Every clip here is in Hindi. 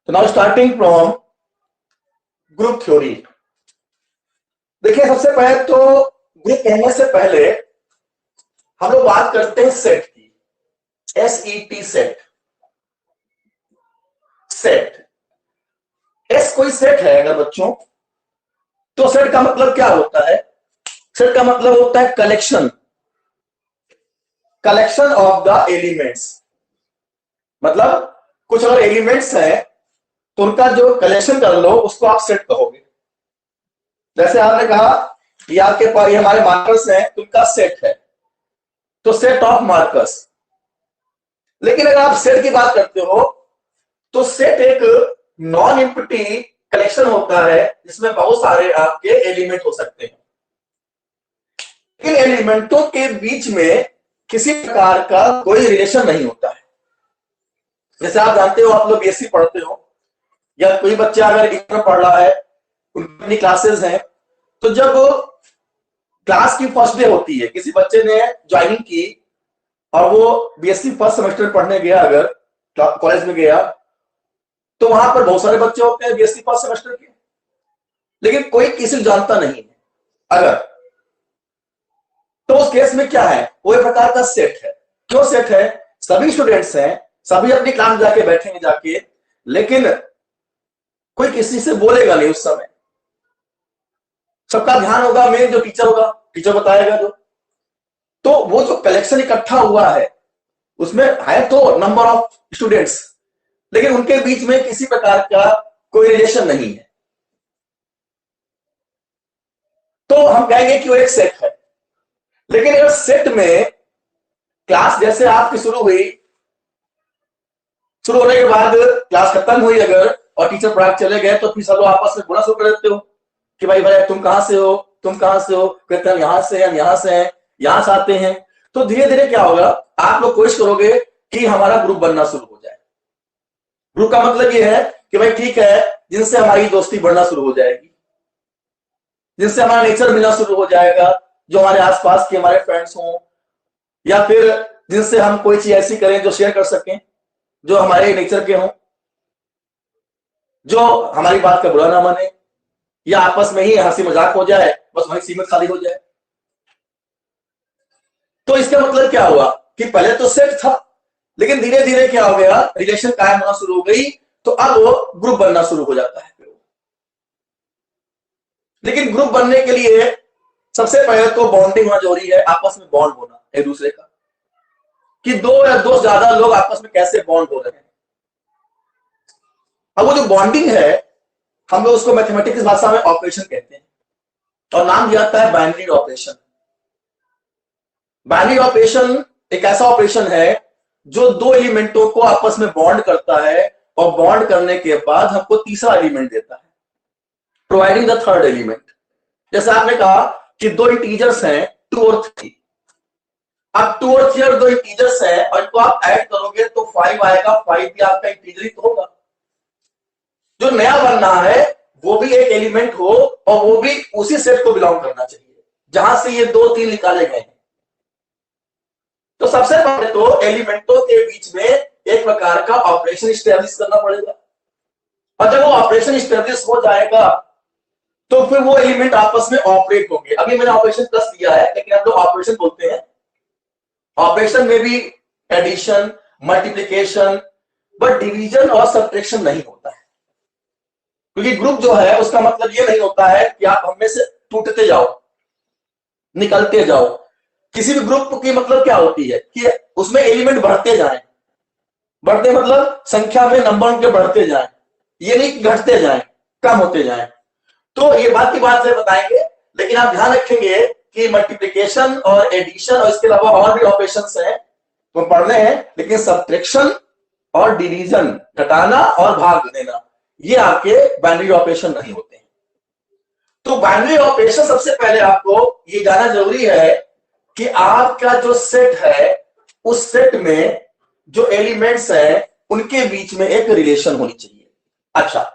तो now starting from group theory. देखिए, सबसे पहले तो ग्रुप कहने से पहले हम लोग बात करते हैं सेट की। SET set. सेट एस कोई सेट है अगर बच्चों, तो सेट का मतलब क्या होता है? सेट का मतलब होता है कलेक्शन ऑफ द एलिमेंट्स। मतलब कुछ अगर एलिमेंट्स है तो उनका जो कलेक्शन कर लो उसको आप सेट कहोगे। जैसे आपने कहा कि आपके पास ये हमारे मार्कर्स हैं, तो उनका सेट है, तो सेट ऑफ मार्कर्स। लेकिन अगर आप सेट की बात करते हो तो सेट एक नॉन एम्प्टी कलेक्शन होता है जिसमें बहुत सारे आपके एलिमेंट हो सकते हैं। इन एलिमेंटों के बीच में किसी प्रकार का कोई रिलेशन नहीं होता है। जैसे आप जानते हो, आप लोग BSc पढ़ते हो या कोई बच्चा अगर इंटर पढ़ रहा है, उनकी क्लासेस हैं, तो जब क्लास की फर्स्ट डे होती है, किसी बच्चे ने ज्वाइनिंग की और वो BSc फर्स्ट सेमेस्टर पढ़ने गया, अगर कॉलेज में गया, तो वहां पर बहुत सारे बच्चे होते हैं BSc फर्स्ट सेमेस्टर के, लेकिन कोई किसी को जानता नहीं है अगर, तो उस केस में क्या है, वो एक प्रकार का सेट है। क्यों सेट है? सभी स्टूडेंट्स हैं, सभी अपनी क्लास में जाके बैठेंगे जाके, लेकिन कोई किसी से बोलेगा नहीं उस समय। सबका ध्यान होगा मेन जो टीचर होगा, टीचर बताएगा जो। तो वो जो कलेक्शन इकट्ठा हुआ है उसमें है तो नंबर ऑफ स्टूडेंट्स, लेकिन उनके बीच में किसी प्रकार का कोई रिलेशन नहीं है, तो हम कहेंगे कि वो एक सेट है। लेकिन अगर सेट में क्लास जैसे आपकी शुरू होने के बाद क्लास खत्म हुई अगर, और टीचर पढ़ा चले गए, तो फिर सब लोग आपस में बोलना शुरू कर देते हो कि भाई भाई तुम कहां से हो, तुम कहां से हो, कहते हैं हम यहां से हैं, हम यहां से हैं, यहां से आते हैं। तो धीरे धीरे क्या होगा, आप लोग कोशिश करोगे कि हमारा ग्रुप बनना शुरू हो जाए। ग्रुप का मतलब ये है कि भाई ठीक है, जिनसे हमारी दोस्ती बढ़ना शुरू हो जाएगी, जिनसे हमारा नेचर मिलना शुरू हो जाएगा, जो हमारे आसपास के हमारे फ्रेंड्स हों, या फिर जिनसे हम कोई चीज ऐसी करें जो शेयर कर सकें, जो हमारे नेचर के हों, जो हमारी बात का बुरा ना माने, या आपस में ही हंसी मजाक हो जाए, बस वही सीमित खाली हो जाए। तो इसका मतलब क्या हुआ कि पहले तो सेट था, लेकिन धीरे धीरे क्या हो गया, रिलेशन कायम होना शुरू हो गई, तो अब वो ग्रुप बनना शुरू हो जाता है। लेकिन ग्रुप बनने के लिए सबसे पहले तो बॉन्डिंग होना जरूरी है, आपस में बॉन्ड होना एक दूसरे का, कि दो या दो ज्यादा लोग आपस में कैसे बॉन्ड हो रहे हैं। अब वो जो बॉन्डिंग है, हम लोग उसको मैथमेटिक्स भाषा में ऑपरेशन कहते हैं, और नाम दिया जाता है बाइनरी ऑपरेशन। बाइनरी ऑपरेशन एक ऐसा ऑपरेशन है जो दो एलिमेंटों को आपस में बॉन्ड करता है, और बॉन्ड करने के बाद हमको तीसरा एलिमेंट देता है, प्रोवाइडिंग द थर्ड एलिमेंट। जैसे आपने कहा कि दो इंटीजर्स हैं 2 और 3। अब 2 और 3 और दो इंटीजर्स हैं, और इनको आप ऐड करोगे तो 5 आएगा। 5 भी आपका इंटीजर ही तो होगा। जो नया बन रहा है वो भी एक एलिमेंट हो, और वो भी उसी सेट को बिलोंग करना चाहिए जहां से ये 2 3 निकाले गए हैं। तो सबसे पहले तो एलिमेंटों के बीच में एक प्रकार का ऑपरेशन स्टैब्लिश करना पड़ेगा, और जब वो ऑपरेशन स्टैब्लिश हो जाएगा तो फिर वो एलिमेंट आपस में ऑपरेट होंगे। अभी मैंने ऑपरेशन प्लस दिया है, लेकिन हम लोग ऑपरेशन बोलते हैं। ऑपरेशन में भी एडिशन, मल्टीप्लिकेशन, बट डिवीजन और सब्ट्रैक्शन नहीं होता है, क्योंकि ग्रुप जो है उसका मतलब ये नहीं होता है कि आप हमें से टूटते जाओ, निकलते जाओ। किसी भी ग्रुप की मतलब क्या होती है कि उसमें एलिमेंट बढ़ते जाएं। बढ़ते मतलब संख्या में नंबर उनके बढ़ते जाएं, ये नहीं घटते जाएं, कम होते जाएं। तो ये बात की बात से बताएंगे, लेकिन आप ध्यान रखेंगे कि मल्टीप्लिकेशन और एडिशन और इसके अलावा और भी ऑपरेशंस हैं तो पढ़ने हैं, लेकिन सब्ट्रैक्शन और डिवीजन, घटाना और भाग देना, ये आपके बाइनरी ऑपरेशन नहीं होते हैं। तो बाइनरी ऑपरेशन सबसे पहले आपको ये जानना जरूरी है कि आपका जो सेट है उस सेट में जो एलिमेंट्स हैं उनके बीच में एक रिलेशन होनी चाहिए। अच्छा,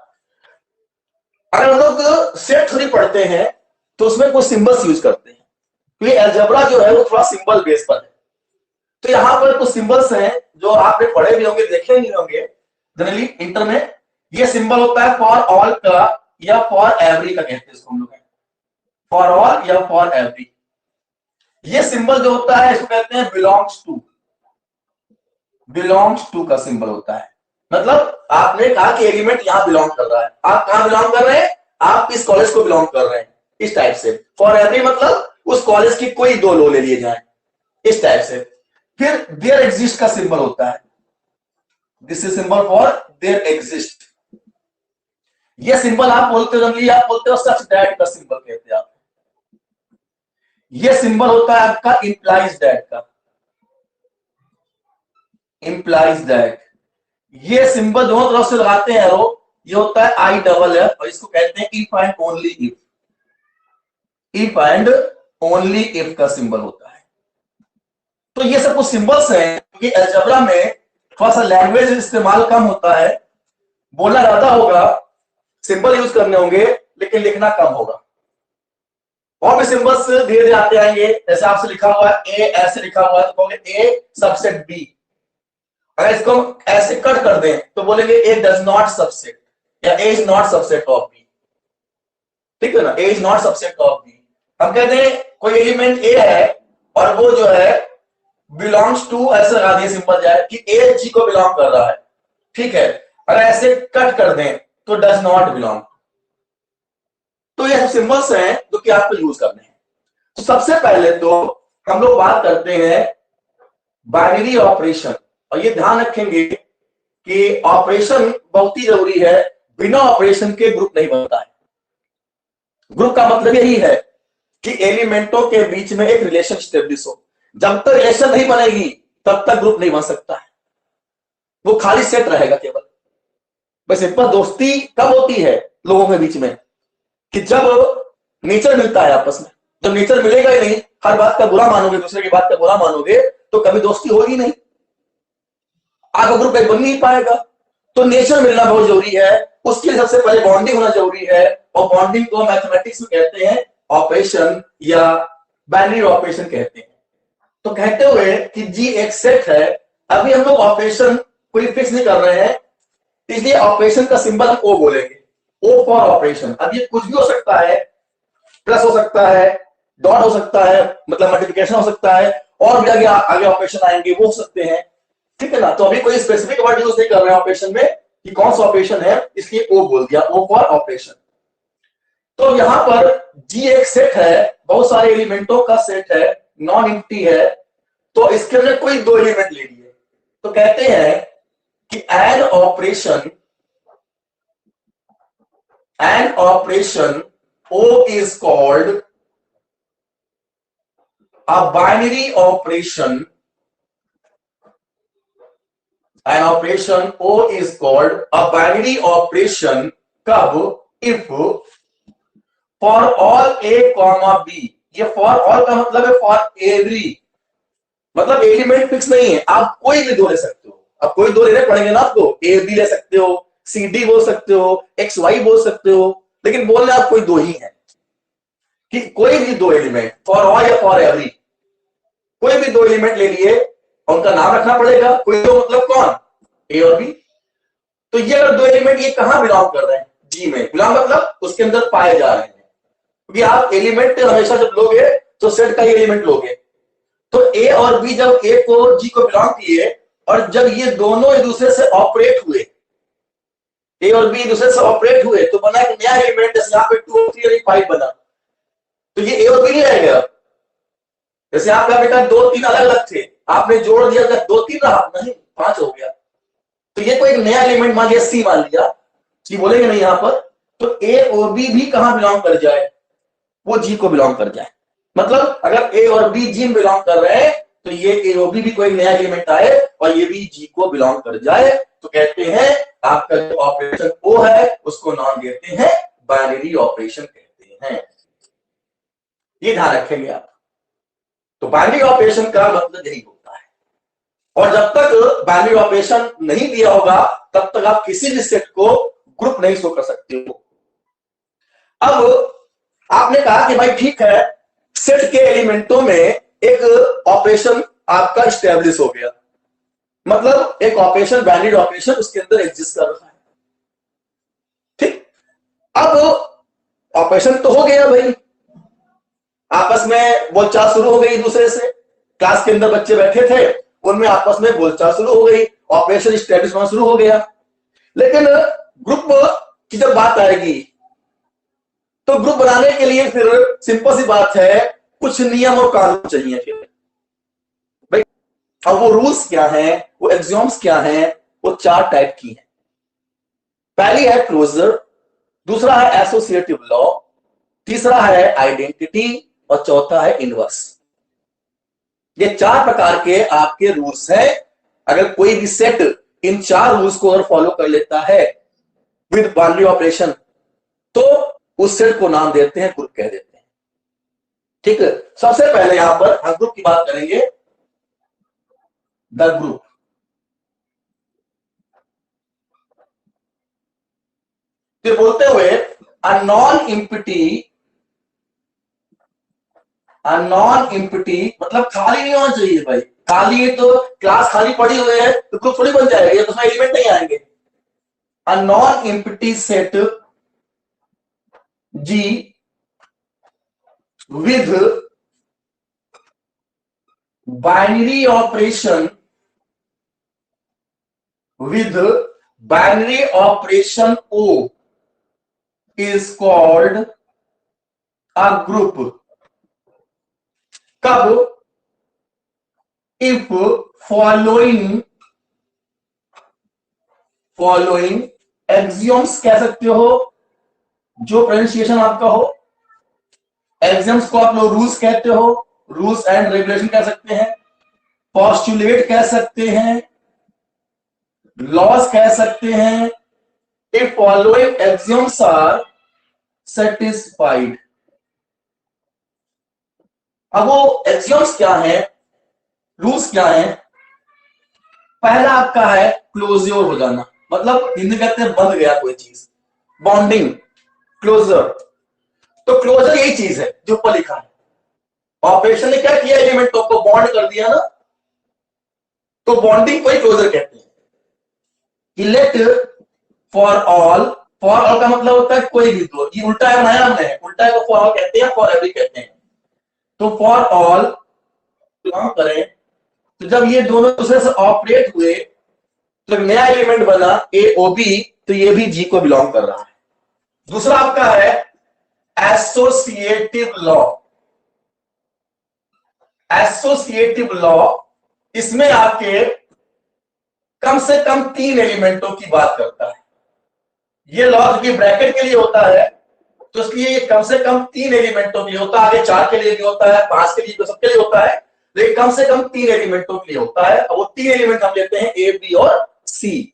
अगर हम लोग सेट थ्योरी पढ़ते हैं तो उसमें कुछ सिंबल्स यूज करते हैं, क्योंकि अलजेब्रा जो है वो थोड़ा सिंबल बेस पर है। तो यहां पर कुछ सिंबल्स हैं जो आपने पढ़े भी होंगे, देखे नहीं होंगे जनरली इंटर में, ये सिंबल होता है फॉर ऑल का या फॉर एवरी का, कहते हैं इसको हम लोग, फॉर ऑल या फॉर एवरी। ये सिंबल जो होता है इसको कहते हैं बिलोंग्स टू, बिलोंग्स टू का सिंबल होता है। मतलब आपने कहा कि एलिमेंट यहां बिलोंग कर रहा है, आप कहां बिलोंग कर रहे हैं, आप इस कॉलेज को बिलोंग कर रहे हैं, इस टाइप से। फॉर एवरी मतलब उस कॉलेज की कोई दो लो ले लिए जाए, इस टाइप से। फिर देयर एग्जिस्ट का सिंबल होता है, this is symbol for their exist. ये सिंबल आप बोलते हो जनरली, आप बोलते हो सच दैट का सिंबल कहते हैं आप। ये सिंबल होता है आपका इंप्लाइज दैट का, इंप्लाइज दैट। ये सिंबल दोनों तरफ से लगाते हैं एरो, ये होता है आई डबल एफ, और इसको कहते हैं if and only if, if and only if का सिंबल होता है। तो ये सब कुछ सिंबल्स हैं क्योंकि अलजेब्रा में थोड़ा सा लैंग्वेज इस्तेमाल कम होता है, बोलना ज्यादा होगा, सिंबल यूज करने होंगे, लेकिन लिखना कम होगा। और भी सिंबल्स धीरे धीरे आते आएंगे। जैसे आपसे लिखा हुआ है ए, ऐसे लिखा हुआ है तो कहोगे ए सबसेट बी। अगर इसको ऐसे कट कर दें तो बोलेंगे ए डज नॉट सबसेट, या A is not subset of B. ठीक है ना, A is not subset of B. हम कहते हैं कोई एलिमेंट ए है और वो जो है बिलोंग्स टू, ऐसे लगा दिए सिंपल जाए कि ए जी को बिलोंग कर रहा है। ठीक है, अगर ऐसे कट कर दें तो डज नॉट बिलोंग। तो ये सब सिंबल्स हैं जो कि आपको यूज करने हैं। तो सबसे पहले तो हम लोग बात करते हैं बाइनरी ऑपरेशन, और ये ध्यान रखेंगे कि ऑपरेशन बहुत ही जरूरी है, बिना ऑपरेशन के ग्रुप नहीं बनता है। ग्रुप का मतलब यही है कि एलिमेंटों के बीच में एक रिलेशन स्टेब्लिश हो। जब तक रिलेशन नहीं बनेगी तब तक ग्रुप नहीं बन सकता है, वो खाली सेट रहेगा केवल। बस सिंपल दोस्ती कब होती है लोगों के बीच में, कि जब नेचर मिलता है आपस में। जब नेचर मिलेगा ही नहीं, हर बात का बुरा मानोगे, दूसरे की बात का बुरा मानोगे, तो कभी दोस्ती होगी नहीं, आपका ग्रुप एक बन नहीं पाएगा। तो नेचर मिलना बहुत जरूरी है, उसके लिए सबसे पहले बॉन्डिंग होना जरूरी है, और बॉन्डिंग को मैथमेटिक्स में कहते हैं ऑपरेशन या बाइनरी ऑपरेशन कहते हैं। तो कहते हुए कि जी एक सेट है, अभी हम लोग ऑपरेशन कोई फिक्स नहीं कर रहे हैं, इसलिए ऑपरेशन का सिंबल हम ओ बोलेंगे, ओ फॉर ऑपरेशन। अब ये कुछ भी हो सकता है, प्लस हो सकता है, डॉट हो सकता है, मतलब मल्टीप्लिकेशन हो सकता है, और भी आगे ऑपरेशन आएंगे वो हो सकते हैं। ठीक है ना, तो अभी कोई स्पेसिफिक वर्ड यूज नहीं कर रहे हैं ऑपरेशन में कि कौन सा ऑपरेशन है, इसलिए ओ बोल दिया, ओ फॉर ऑपरेशन। तो यहां पर जी एक सेट है, बहुत सारे एलिमेंटों का सेट है, नॉन एम्प्टी है, तो इसके अंदर कोई दो एलिमेंट ले लिए, तो कहते हैं कि an operation O is called a binary operation. An operation O is called a binary operation कब, if for all a comma b। ये for all का मतलब है for every, मतलब एलिमेंट फिक्स नहीं है, आप कोई भी दो ले सकते हो। अब कोई दो लेने पड़ेंगे ना आपको, ए बी ले सकते हो, सी डी बोल सकते हो, एक्स वाई बोल सकते हो, लेकिन बोलने आप कोई दो ही है कि कोई भी दो एलिमेंट, फॉर ऑल या फॉर एवरी, कोई भी दो एलिमेंट ले लिए और उनका नाम रखना पड़ेगा। कोई दो मतलब कौन, ए और बी। तो ये अगर दो एलिमेंट ये कहां बिलोंग कर रहे हैं, जी में। बिलोंग मतलब उसके अंदर पाए जा रहे हैं, क्योंकि आप एलिमेंट हमेशा जब लोगे तो सेट का ही एलिमेंट लोगे। तो ए और बी जब ए को जी को बिलोंग किए, और जब ये दोनों एक दूसरे से ऑपरेट हुए, ए और बी दूसरे से ऑपरेट हुए, तो बना एक नया एलिमेंट, जैसे यहाँ पे 2 3 और 5 बना, तो ये ए और बी नहीं रहेगा। जैसे आपका बेटा 2 3 अलग अलग थे, आपने जोड़ दिया, 2 3 रहा नहीं, 5 हो गया। तो ये कोई एक नया एलिमेंट मान लिया, सी मान लिया, सी बोलेंगे नहीं यहां पर। तो ए और बी भी कहां बिलोंग कर जाए, वो जी को बिलोंग कर जाए। मतलब अगर ए और बी जी में बिलोंग कर रहे हैं, तो ये ए और बी भी कोई नया एलिमेंट आए और ये भी जी को बिलोंग कर जाए, तो कहते हैं आपका जो ऑपरेशन ओ है उसको नाम देते हैं बाइनरी ऑपरेशन कहते हैं। ये ध्यान रखेंगे आप। तो बाइनरी ऑपरेशन का मतलब यही होता है, और जब तक बाइनरी ऑपरेशन नहीं दिया होगा तब तक आप किसी भी सेट को ग्रुप नहीं शो कर सकते हो। अब आपने कहा कि भाई ठीक है, सेट के एलिमेंटों में एक ऑपरेशन आपका स्टैब्लिश हो गया, मतलब एक ऑपरेशन, बाइनरी ऑपरेशन उसके अंदर एग्जिस्ट कर रहा है। अब ऑपरेशन तो हो गया भाई, आपस में बोलचाल शुरू हो गई दूसरे से, क्लास के अंदर बच्चे बैठे थे, उनमें आपस में बोलचाल शुरू हो गई, ऑपरेशन स्टैब्लिश होना शुरू हो गया। लेकिन ग्रुप की जब बात आएगी तो ग्रुप बनाने के लिए फिर सिंपल सी बात है, कुछ नियम और कानून चाहिए फिर भाई। अब वो रूल्स क्या हैं, वो एक्सियोम्स क्या हैं, वो 4 टाइप की हैं। पहली है क्लोजर, दूसरा है एसोसिएटिव लॉ, तीसरा है आइडेंटिटी और चौथा है इनवर्स। ये 4 प्रकार के आपके रूल्स हैं। अगर कोई भी सेट इन 4 रूल्स को अगर फॉलो कर लेता है विद बाउंड्री ऑपरेशन, तो उस सेट को नाम देते हैं, ग्रुप कह देते हैं। ठीक है, सबसे पहले यहां पर हम ग्रुप की बात करेंगे, द ग्रुप। तो बोलते हुए अ नॉन इम्पिटी मतलब खाली नहीं होना चाहिए भाई। खाली तो क्लास खाली पड़ी हुई है तो ग्रुप थोड़ी बन जाएगी, तो उसमें एलिमेंट नहीं आएंगे। A non empty set G with binary operation O is called a group. कब? If following axioms कह सकते हो, जो प्रोनाउंसिएशन आपका हो। एक्सियम्स को आप लोग रूल्स कहते हो, रूल्स एंड रेगुलेशन कह सकते हैं, पोस्टुलेट कह सकते हैं, लॉज कह सकते हैं। If following axioms are satisfied. अब वो एक्सियम्स क्या है, रूल्स क्या है? पहला आपका है क्लोज्योर हो जाना, मतलब हिंदी कहते हैं बंध गया कोई चीज, बॉन्डिंग, क्लोजर। तो क्लोजर यही चीज है जो ऊपर लिखा है। ऑपरेशन ने क्या किया, एलिमेंटों को बॉन्ड कर दिया ना, तो बॉन्डिंग को ही क्लोजर कहते हैं। लेट फॉर ऑल का मतलब होता है कोई भी दो, ये उल्टा है बनाया हमने, उल्टा है तो फॉर ऑल कहते हैं, फॉर एवरी कहते हैं। तो फॉर ऑल बिलोंग करें, तो जब ये दोनों दूसरे से ऑपरेट हुए तो नया एलिमेंट बना ए ओ बी, तो ये भी जी को बिलोंग कर रहा है। दूसरा आपका है एसोसिएटिव लॉ। एसोसिएटिव लॉ, इसमें आपके कम से कम 3 एलिमेंटों की बात करता है। ये लॉ जो कि ब्रैकेट के लिए होता है, तो इसलिए ये कम से कम 3 एलिमेंटों के लिए होता है। आगे 4 के लिए भी होता है, 5 के लिए, तो सबके लिए होता है, लेकिन कम से कम 3 एलिमेंटों के लिए होता है। और वो 3 एलिमेंट हम लेते हैं ए, बी और सी।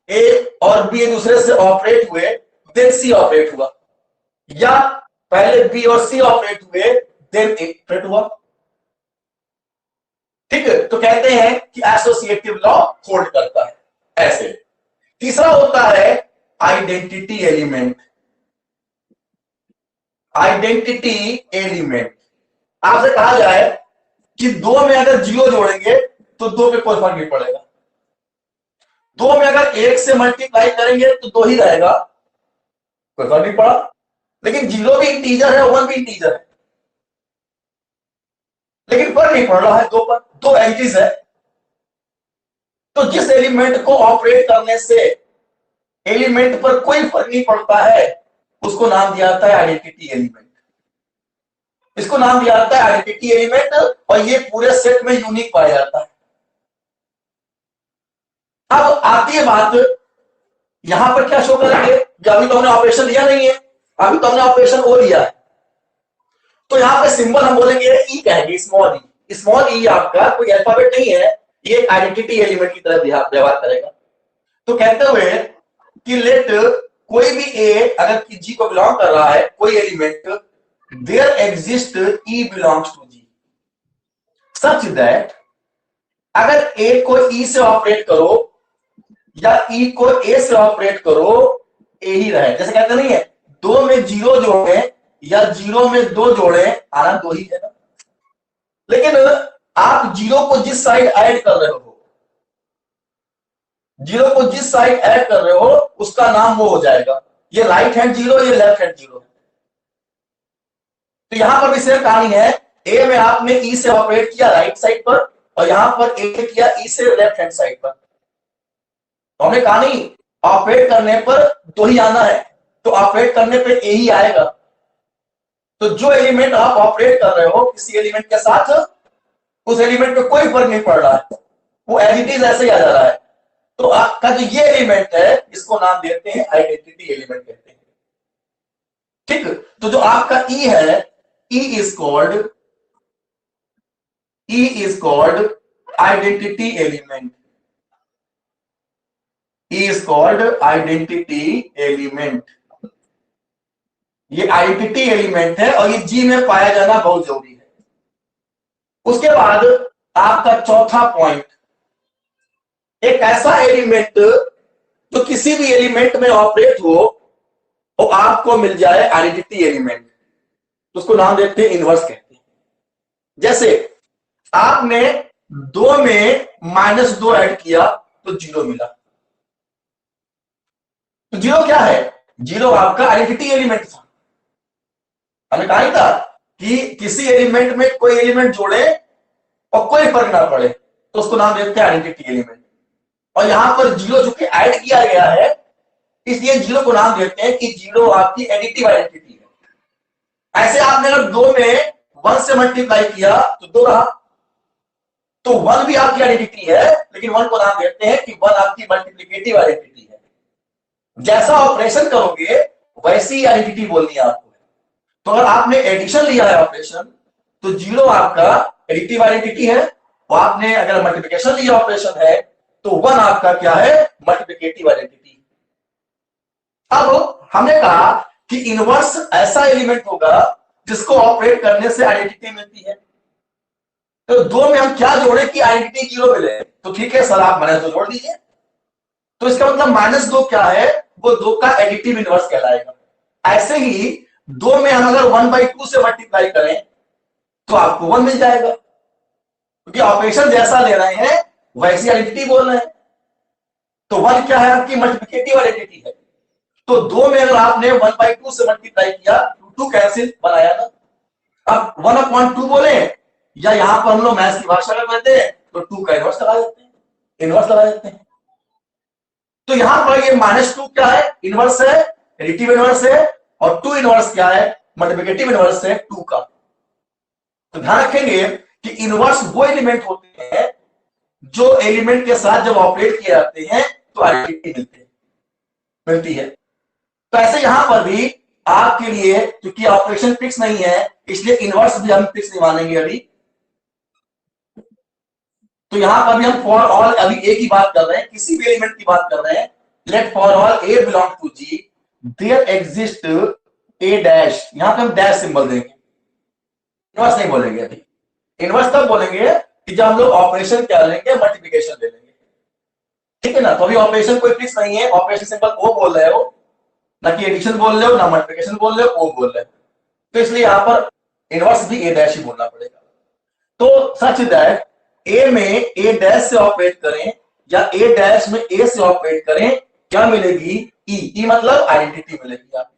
ए और बी एक दूसरे से ऑपरेट हुए, देन सी ऑपरेट हुआ, या पहले बी और सी ऑपरेट हुए, देन ए ऑपरेट हुआ। ठीक है, तो कहते हैं कि एसोसिएटिव लॉ होल्ड करता है ऐसे। तीसरा होता है आइडेंटिटी एलिमेंट। आइडेंटिटी एलिमेंट, आपसे कहा जाए कि 2 में अगर 0 जोड़ेंगे तो 2 पे कोई फर्क नहीं पड़ेगा। 2 में अगर 1 से मल्टीप्लाई करेंगे तो 2 ही रहेगा, कोई फर्क नहीं पड़ा। लेकिन 0 भी इंटीजर है, 1 भी इंटीजर है, लेकिन फर्क नहीं पड़ रहा है 2 पर, 2 एंटिटीज है। तो जिस एलिमेंट को ऑपरेट करने से एलिमेंट पर कोई फर्क नहीं पड़ता है, उसको नाम दिया जाता है आइडेंटिटी एलिमेंट। इसको नाम दिया जाता है आइडेंटिटी एलिमेंट, और ये पूरे सेट में यूनिक पाया जाता है। अब आती है बात, यहां पर क्या शो करेंगे, अभी तो हमने ऑपरेशन लिया नहीं है, अभी तो हमने ऑपरेशन ओ लिया है। तो यहां पे सिंबल हम बोलेंगे ई कहेंगे, स्मॉल ई। स्मॉल ई आपका कोई अल्फाबेट नहीं है, ये आइडेंटिटी एलिमेंट की तरह व्यवहार करेगा। तो कहते हुए कि लेट कोई भी ए अगर जी को बिलोंग कर रहा है, कोई element, there exist E belongs to G, such that अगर ए को ई से ऑपरेट करो या ई को ए से ऑपरेट करो, ए ही रहे। जैसे कहते नहीं है 2 में 0 जोड़े या 0 में 2 जोड़े, आना 2 ही है ना। लेकिन आप 0 को जिस साइड ऐड कर रहे हो, 0 को जिस साइड ऐड कर रहे हो, उसका नाम वो हो जाएगा। ये राइट हैंड जीरो, ये लेफ्ट हैंड जीरो है। तो यहां पर भी सेम कहानी है, ए में आपने ई से ऑपरेट किया राइट साइड पर, और यहां पर ए किया ई से लेफ्ट हैंड साइड पर। तो हमने कहा नहीं, ऑपरेट करने पर दो ही आना है, तो ऑपरेट करने पे ए ही आएगा। तो जो एलिमेंट आप ऑपरेट कर रहे हो किसी एलिमेंट के साथ, उस एलिमेंट पे कोई फर्क नहीं पड़ रहा है, वो एज इट इज ऐसे ही आ जा रहा है। तो आपका जो ये एलिमेंट है इसको नाम देते हैं आइडेंटिटी एलिमेंट कहते हैं। ठीक, तो जो आपका ई है, E is called identity element, E is called identity element. ये आइडेंटिटी एलिमेंट है और ये जी में पाया जाना बहुत जरूरी है। उसके बाद आपका चौथा पॉइंट, एक ऐसा एलिमेंट जो किसी भी एलिमेंट में ऑपरेट हो और आपको मिल जाए आइडेंटिटी एलिमेंट, तो उसको नाम देते हैं इनवर्स कहते हैं। जैसे आपने 2 में -2 ऐड किया तो 0 मिला। तो 0 क्या है? 0 आपका आइडेंटिटी एलिमेंट था। हमने कहा था कि किसी एलिमेंट में कोई एलिमेंट जोड़े और कोई फर्क ना पड़े तो उसको नाम देते हैं आइडेंटिटी एलिमेंट। और यहां पर 0 जो कि ऐड किया गया है, इसलिए 0 को नाम देते हैं कि 0 आपकी एडिटिव आइडेंटिटी है। ऐसे आपने अगर 2 में 1 से मल्टीप्लाई किया तो 2 रहा, तो 1 भी आपकी आइडेंटिटी है, लेकिन 1 को नाम देते हैं कि 1 आपकी मल्टीप्लिकेटिव आइडेंटिटी है। जैसा ऑपरेशन करोगे वैसी आइडेंटिटी बोलनी है आपको। तो अगर आपने एडिशन लिया है ऑपरेशन, तो 0 आपका एडिटिव आइडेंटिटी है, और आपने अगर मल्टीप्लिकेशन लिया ऑपरेशन है तो 1 आपका क्या है? Multiplicative identity. अब हमने कहा कि इनवर्स ऐसा एलिमेंट होगा जिसको ऑपरेट करने से आइडेंटिटी मिलती है। तो 2 में हम क्या जोड़े कि आइडेंटिटी 0 मिले? तो ठीक है सर, आप -2 जोड़ दीजिए। तो इसका मतलब -2 क्या है? वो 2 का एडिटिव इनवर्स कहलाएगा। ऐसे ही 2 में हम अगर 1/2 से मल्टीप्लाई करें तो आपको 1 मिल जाएगा, क्योंकि ऑपरेशन जैसा ले रहे हैं वैसी आइडेंटिटी बोल रहे हैं। तो 1 क्या है? आपकी मल्टीप्लिकेटिव आइडेंटिटी है। तो 2 में अगर आपने 1/2 से मल्टीप्लाई किया, 2 कैंसिल, 1 आया ना। अब 1/2 बोले, या यहां पर हम लोग मैथ्स की भाषा में कहते हैं तो 2 का इनवर्स लगा देते हैं, इनवर्स लगा देते हैं। तो यहां पर ये -2 क्या है? इनवर्स है, एडिटिव इनवर्स है, और 2 इनवर्स क्या है? मल्टीप्लिकेटिव इनवर्स है 2 का। तो ध्यान रखेंगे कि इनवर्स वो एलिमेंट होते हैं जो एलिमेंट के साथ जब ऑपरेट किए जाते हैं तो आइडेंटिटी मिलती है। तो ऐसे यहां पर भी आपके लिए, क्योंकि ऑपरेशन फिक्स नहीं है, इसलिए इनवर्स भी हम फिक्स नहीं मानेंगे अभी। तो यहां पर भी हम फॉर ऑल अभी ए की बात कर रहे हैं, किसी भी एलिमेंट की बात कर रहे हैं। Let for all A belong to G there exist A dash, यहां पे हम डैश सिंबल देंगे, इनवर्स नहीं बोलेंगे अभी। इनवर्स तब बोलेंगे कि जब हम लोग ऑपरेशन क्या लेंगे? मल्टीप्लिकेशन ले लेंगे। ठीक है ना? तो अभी ऑपरेशन कोई फिक्स नहीं है, ऑपरेशन सिंबल ओ बोल रहे हो, ना कि एडिशन बोल रहे हो, ना मल्टीप्लिकेशन बोल रहे हो, ओ बोल रहे हो। तो इसलिए यहां पर इनवर्स भी ए डैश ही बोलना पड़ेगा। तो सच दैट ए में ए डैश से ऑपरेट करें या ए डैश में ए से ऑपरेट करें, क्या मिलेगी? ई। ई मतलब आइडेंटिटी मिलेगी आपको।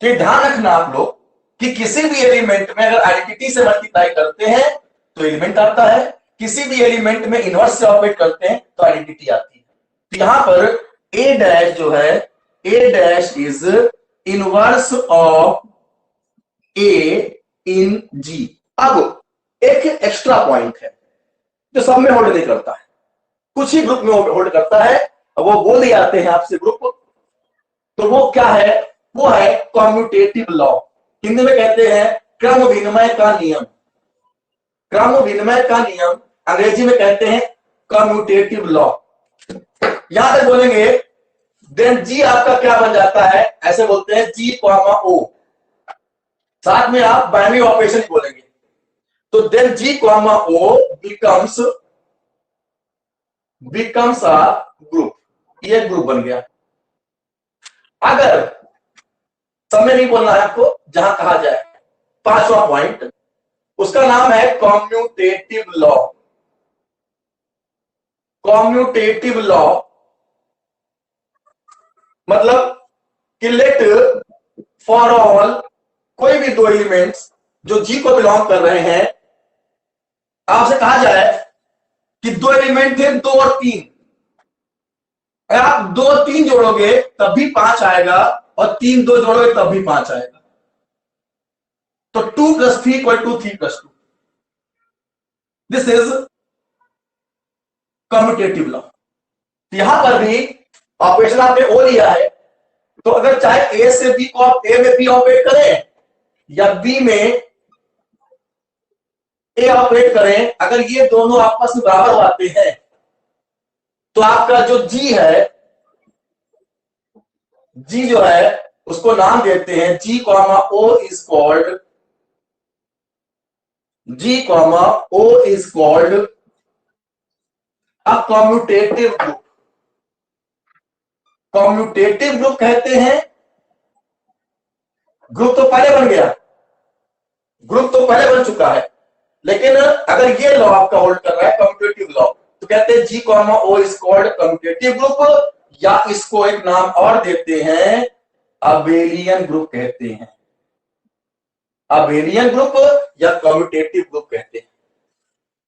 तो ध्यान रखना आप लोग कि किसी भी एलिमेंट में अगर आइडेंटिटी से मल्टीप्लाई करते हैं तो एलिमेंट आता है, किसी भी एलिमेंट में इनवर्स से ऑपरेट करते हैं तो आइडेंटिटी आती है। तो यहां पर ए डैश जो है, ए डैश इज इनवर्स ऑफ ए इन जी। अब एक एक्स्ट्रा पॉइंट है जो सब में होल्ड नहीं करता है, कुछ ही ग्रुप में होल्ड करता है, वो बोल दिए जाते हैं आपसे ग्रुप। तो वो क्या है? वो है कॉम्यूटेटिव लॉ। हिंदी में कहते हैं क्रम विनिमय का नियम। क्रम विनिमय का नियम अंग्रेजी में कहते हैं कॉम्यूटेटिव लॉ। यहां तक बोलेंगे देन जी आपका क्या बन जाता है? ऐसे बोलते हैं जी कॉमा ओ, साथ में आप बाइनरी ऑपरेशन बोलेंगे। तो then G comma O becomes a group, ये ग्रुप बन गया। अगर समय नहीं बोलना है आपको, जहां कहा जाए, पांचवा पॉइंट, उसका नाम है कॉम्यूटेटिव लॉ। कॉम्यूटेटिव लॉ मतलब कि लेट फॉर ऑल कोई भी दो एलिमेंट्स जो जी को बिलोंग कर रहे हैं, आपसे कहा जाए कि दो एलिमेंट थे 2 और 3, अगर आप 2 और 3 जोड़ोगे तब भी 5 आएगा और 3 2 जोड़ोगे तब भी 5 आएगा। तो 2 + 3 = 3 + 2। This is commutative law. यहां पर भी ऑपरेशन आपने ओ लिया है, तो अगर चाहे ए से बी को आप ए में बी ऑपरेट करें या बी में ए ऑपरेट करें, अगर ये दोनों आपस में बराबर आते हैं तो आपका जो जी है, जी जो है उसको नाम देते हैं G comma O is called, G comma O is called a commutative group. Commutative group कहते हैं, ग्रुप तो पहले बन गया, ग्रुप तो पहले बन चुका है, लेकिन अगर ये लॉ आपका होल्ड कर रहा है कम्यूटेटिव लॉ, तो कहते हैं G comma O is called commutative group, या इसको एक नाम और देते हैं, अबेलियन ग्रुप कहते हैं। अबेलियन ग्रुप या कम्यूटेटिव ग्रुप कहते हैं।